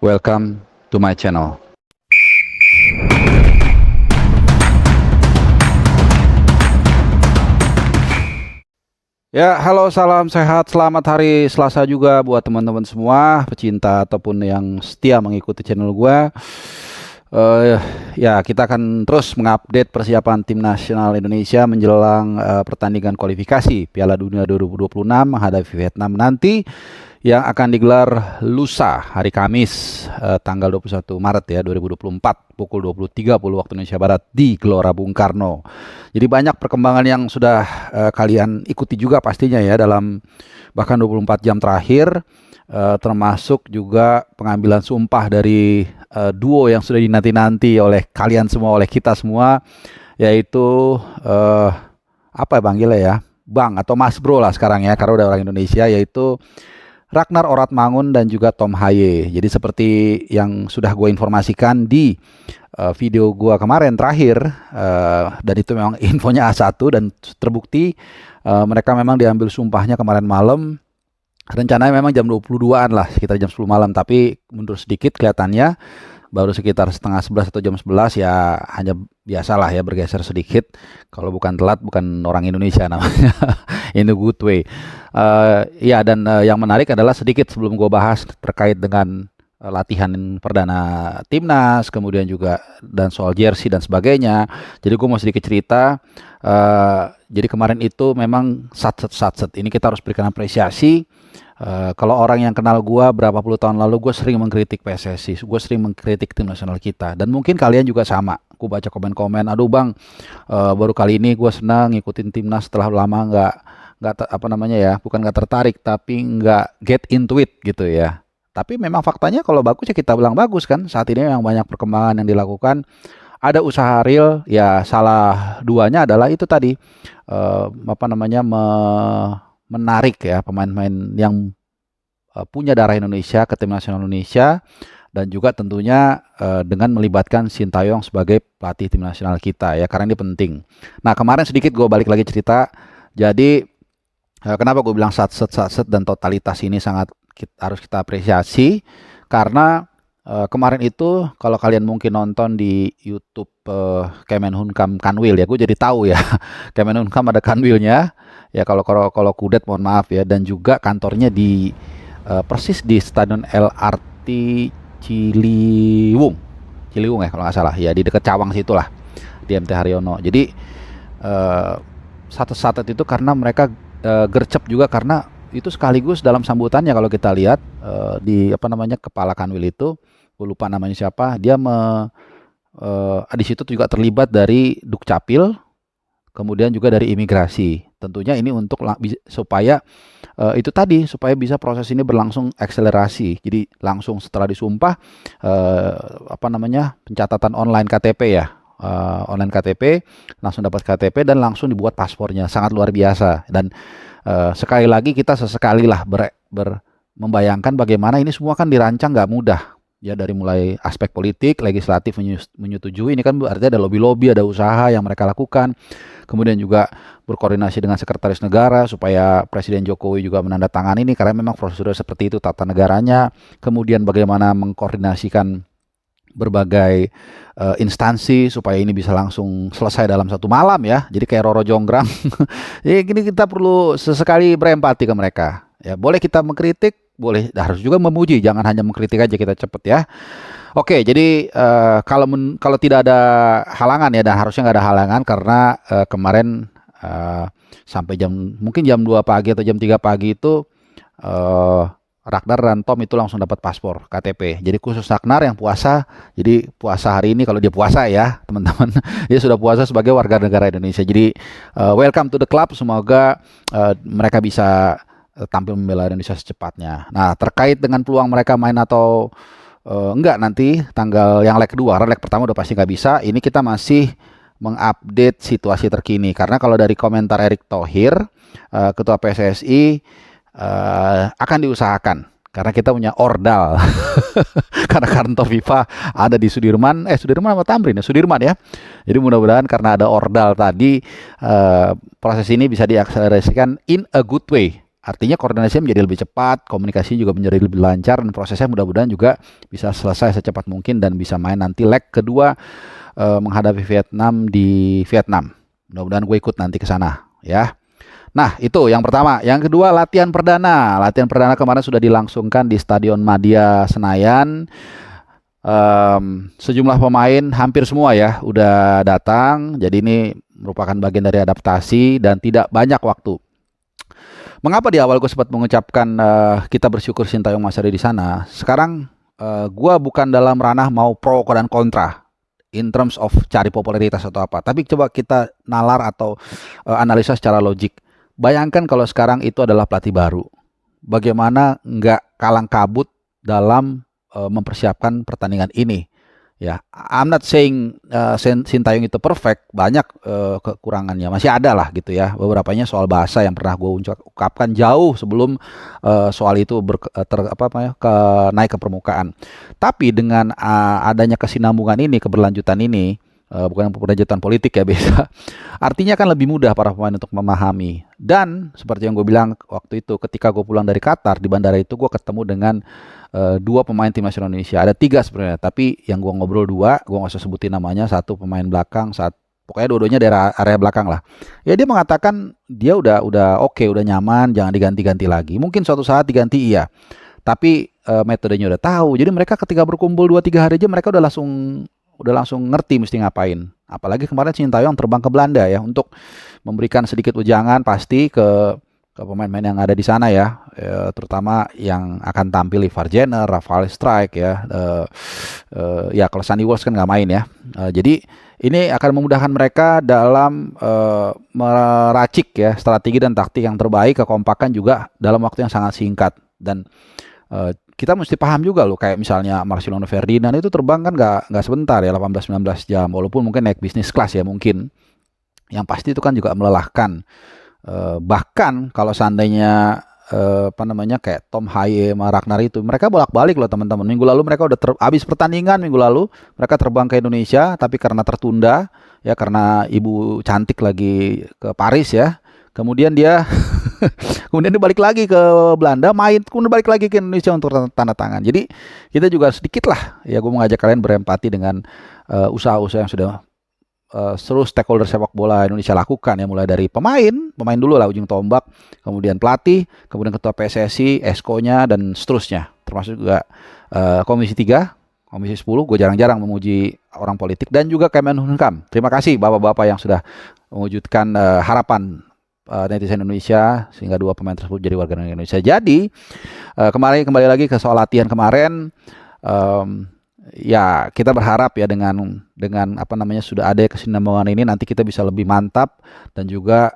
Welcome to my channel. Ya, halo, salam sehat, selamat hari Selasa juga buat teman-teman semua, pecinta ataupun yang setia mengikuti channel gua. Ya, kita akan terus mengupdate persiapan tim nasional Indonesia menjelang pertandingan kualifikasi Piala Dunia 2026 menghadapi Vietnam nanti yang akan digelar lusa hari Kamis tanggal 21 Maret ya 2024 pukul 20.30 waktu Indonesia Barat di Gelora Bung Karno. Jadi banyak perkembangan yang sudah kalian ikuti juga pastinya ya dalam bahkan 24 jam terakhir, termasuk juga pengambilan sumpah dari duo yang sudah dinanti-nanti oleh kalian semua, oleh kita semua, yaitu apa ya panggilnya ya, Bang atau Mas Bro lah sekarang ya karena udah orang Indonesia, yaitu Ragnar Oratmangun dan juga Tom Haye. Jadi seperti yang sudah gue informasikan di video gue kemarin terakhir, dan itu memang infonya A1 dan terbukti mereka memang diambil sumpahnya kemarin malam. Rencananya memang jam 22-an lah, sekitar jam 10 malam, tapi mundur sedikit kelihatannya baru sekitar setengah 11 atau jam 11 ya, hanya biasalah ya bergeser sedikit. Kalau bukan telat bukan orang Indonesia namanya. In a good way. Ya, dan yang menarik adalah sedikit sebelum gue bahas terkait dengan latihan perdana timnas, kemudian juga dan soal jersey dan sebagainya. Jadi gue mau sedikit cerita. Jadi kemarin itu memang satset. Ini kita harus berikan apresiasi. Kalau orang yang kenal gue berapa puluh tahun lalu, gue sering mengkritik PSSI, gue sering mengkritik tim nasional kita, dan mungkin kalian juga sama. Gue baca komen-komen, aduh bang, baru kali ini gue senang ngikutin timnas setelah lama nggak apa namanya ya, bukan nggak tertarik tapi nggak get into it gitu ya. Tapi memang faktanya kalau bagus ya kita bilang bagus kan. Saat ini memang banyak perkembangan yang dilakukan, ada usaha real ya. Salah duanya adalah itu tadi, apa namanya, menarik ya pemain-pemain yang punya darah Indonesia ke tim nasional Indonesia, dan juga tentunya dengan melibatkan Sintayong sebagai pelatih tim nasional kita ya, karena ini penting. Nah, kemarin sedikit gue balik lagi cerita. Jadi kenapa gue bilang satset dan totalitas ini sangat harus kita apresiasi, karena kemarin itu kalau kalian mungkin nonton di YouTube Kemenhukam Kanwil ya, gue jadi tahu ya Kemenhukam ada Kanwilnya ya, kalau Kudet mohon maaf ya, dan juga kantornya di persis di Stadion LRT Ciliwung ya kalau nggak salah ya, di dekat Cawang situlah, di MT Haryono. Jadi satset itu karena mereka gercep juga, karena itu sekaligus dalam sambutannya kalau kita lihat di apa namanya kepala Kanwil itu, gue lupa namanya siapa, dia di situ juga terlibat dari Dukcapil, kemudian juga dari imigrasi. Tentunya ini untuk supaya itu tadi, supaya bisa proses ini berlangsung akselerasi. Jadi langsung setelah disumpah apa namanya pencatatan online KTP ya, online KTP, langsung dapat KTP dan langsung dibuat paspornya. Sangat luar biasa. Dan sekali lagi kita sesekali lah membayangkan bagaimana ini semua kan dirancang nggak mudah ya, dari mulai aspek politik, legislatif menyetujui, ini kan berarti ada lobby-lobby, ada usaha yang mereka lakukan, kemudian juga berkoordinasi dengan sekretaris negara supaya Presiden Jokowi juga menandatangani ini, karena memang prosedur seperti itu tata negaranya, kemudian bagaimana mengkoordinasikan berbagai instansi supaya ini bisa langsung selesai dalam satu malam ya. Jadi kayak Roro Jonggrang. Jadi gini, kita perlu sesekali berempati ke mereka ya. Boleh kita mengkritik, boleh, harus juga memuji, jangan hanya mengkritik aja kita cepet ya. Oke, jadi kalau tidak ada halangan ya, dan harusnya nggak ada halangan karena kemarin sampai mungkin jam 2 pagi atau jam 3 pagi itu Ragnar dan Tom itu langsung dapat paspor KTP. Jadi khusus Ragnar yang puasa, jadi puasa hari ini kalau dia puasa ya teman-teman, dia sudah puasa sebagai warga negara Indonesia. Jadi welcome to the club, semoga mereka bisa tampil membela Indonesia secepatnya. Nah, terkait dengan peluang mereka main atau enggak nanti tanggal yang leg kedua, karena leg pertama udah pasti nggak bisa. Ini kita masih mengupdate situasi terkini, karena kalau dari komentar Erick Thohir, ketua PSSI, akan diusahakan karena kita punya ordal karena kantor FIFA ada di Sudirman apa Tamrin ya, Sudirman ya. Jadi mudah-mudahan karena ada ordal tadi, proses ini bisa diakselerasikan in a good way. Artinya koordinasi menjadi lebih cepat, komunikasi juga menjadi lebih lancar, dan prosesnya mudah-mudahan juga bisa selesai secepat mungkin dan bisa main nanti leg kedua menghadapi Vietnam di Vietnam. Mudah-mudahan gue ikut nanti ke sana ya. Nah, itu yang pertama. Yang kedua, latihan perdana. Latihan perdana kemarin sudah dilangsungkan di Stadion Madia Senayan. Sejumlah pemain hampir semua ya udah datang. Jadi ini merupakan bagian dari adaptasi dan tidak banyak waktu. Mengapa di awal gue sempat mengucapkan kita bersyukur Sintayong masih ada di sana. Sekarang gue bukan dalam ranah mau pro dan kontra in terms of cari popularitas atau apa. Tapi coba kita nalar atau analisa secara logik. Bayangkan kalau sekarang itu adalah pelatih baru. Bagaimana nggak kalang kabut dalam mempersiapkan pertandingan ini. Ya, I'm not saying Sintayong itu perfect, banyak kekurangannya, masih ada lah gitu ya. Beberapanya soal bahasa yang pernah gue ungkapkan jauh sebelum soal itu naik ke permukaan. Tapi dengan adanya kesinambungan ini, keberlanjutan ini, bukan keberlanjutan politik ya beda. Artinya kan lebih mudah para pemain untuk memahami. Dan seperti yang gue bilang waktu itu, ketika gue pulang dari Qatar di bandara itu gue ketemu dengan dua pemain tim nasional Indonesia. Ada tiga sebenarnya, tapi yang gue ngobrol dua, gue nggak usah sebutin namanya. Satu pemain belakang, pokoknya dua-duanya dari area belakang lah. Ya dia mengatakan dia udah oke, udah nyaman, jangan diganti-ganti lagi. Mungkin suatu saat diganti iya, tapi metodenya udah tahu. Jadi mereka ketika berkumpul 2-3 hari aja mereka udah langsung ngerti mesti ngapain. Apalagi kemarin Sintayong terbang ke Belanda ya untuk memberikan sedikit ujangan pasti ke pemain-pemain yang ada di sana ya, terutama yang akan tampil Ivar Jenner, Rafael Strijk ya, ya kalau Sandy Walsh kan nggak main ya. Jadi ini akan memudahkan mereka dalam meracik ya strategi dan taktik yang terbaik, kekompakan juga dalam waktu yang sangat singkat. Dan kita mesti paham juga loh, kayak misalnya Marcelino Ferdinand itu terbang kan nggak sebentar ya, 18-19 jam, walaupun mungkin naik bisnis kelas ya mungkin. Yang pasti itu kan juga melelahkan. Bahkan kalau seandainya kayak Tom Haye sama Ragnar itu, mereka bolak-balik loh teman-teman. Minggu lalu mereka udah habis pertandingan minggu lalu, mereka terbang ke Indonesia, tapi karena tertunda ya karena ibu cantik lagi ke Paris ya. Kemudian dia balik lagi ke Belanda, main, kemudian balik lagi ke Indonesia untuk tanda tangan. Jadi kita juga sedikit lah ya, gue mengajak kalian berempati dengan usaha-usaha yang sudah seluruh stakeholder sepak bola Indonesia lakukan ya, mulai dari pemain dulu lah ujung tombak, kemudian pelatih, kemudian ketua PSSI, Esko-nya dan seterusnya, termasuk juga Komisi 3, Komisi 10. Gue jarang-jarang memuji orang politik, dan juga Kemenhukam. Terima kasih bapak-bapak yang sudah mewujudkan harapan netizen Indonesia sehingga dua pemain tersebut jadi warga negara Indonesia. Jadi kembali lagi ke soal latihan kemarin. Ya kita berharap ya dengan sudah ada kesinambungan ini, nanti kita bisa lebih mantap dan juga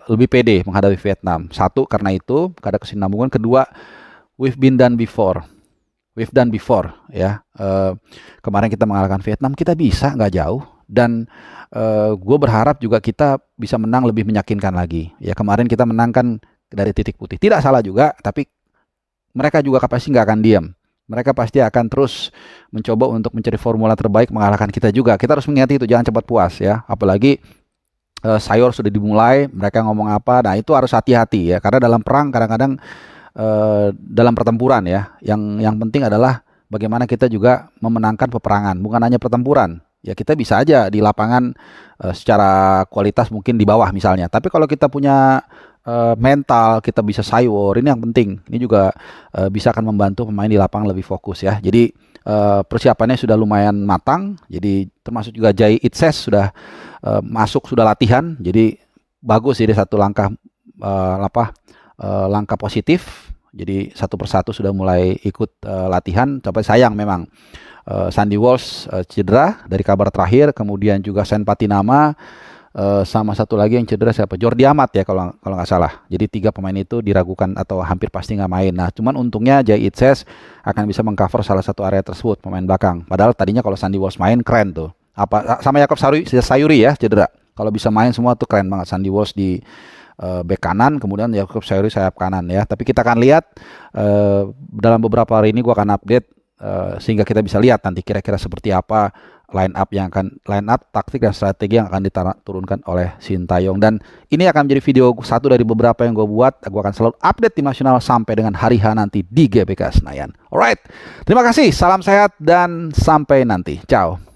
lebih pede menghadapi Vietnam. Satu, karena itu ada kesinambungan. Kedua, we've done before ya. Kemarin kita mengalahkan Vietnam, kita bisa nggak jauh, dan gue berharap juga kita bisa menang lebih meyakinkan lagi. Ya kemarin kita menangkan dari titik putih, tidak salah juga, tapi mereka juga pasti nggak akan diam. Mereka pasti akan terus mencoba untuk mencari formula terbaik mengalahkan kita juga. Kita harus mengingat itu, jangan cepat puas ya. Apalagi sayur sudah dimulai, mereka ngomong apa, nah itu harus hati-hati ya. Karena dalam perang kadang-kadang dalam pertempuran ya, yang penting adalah bagaimana kita juga memenangkan peperangan, bukan hanya pertempuran. Ya kita bisa aja di lapangan secara kualitas mungkin di bawah misalnya. Tapi kalau kita punya mental, kita bisa sayur, ini yang penting. Ini juga bisa akan membantu pemain di lapangan lebih fokus ya. Jadi persiapannya sudah lumayan matang. Jadi termasuk juga Jai Itses sudah masuk, sudah latihan. Jadi bagus, jadi satu langkah langkah positif. Jadi satu persatu sudah mulai ikut latihan. Tapi sayang memang Sandy Walsh cedera dari kabar terakhir. Kemudian juga Sen Patinama, sama satu lagi yang cedera siapa? Jordi Amat ya kalau nggak salah. Jadi 3 pemain itu diragukan atau hampir pasti nggak main. Nah, cuman untungnya Jai Itses akan bisa mengcover salah satu area tersebut, pemain belakang. Padahal tadinya kalau Sandy Walsh main keren tuh. Sama Yakob Sayuri ya cedera. Kalau bisa main semua tuh keren banget. Sandy Walsh di bek kanan, kemudian Yakob Sayuri sayap kanan ya. Tapi kita akan lihat dalam beberapa hari ini gue akan update sehingga kita bisa lihat nanti kira-kira seperti apa line up taktik dan strategi yang akan diturunkan oleh Sintayong. Dan ini akan menjadi video satu dari beberapa yang gue buat. Gue akan selalu update tim nasional sampai dengan hari H nanti di GBK Senayan. Alright, terima kasih, salam sehat dan sampai nanti. Ciao.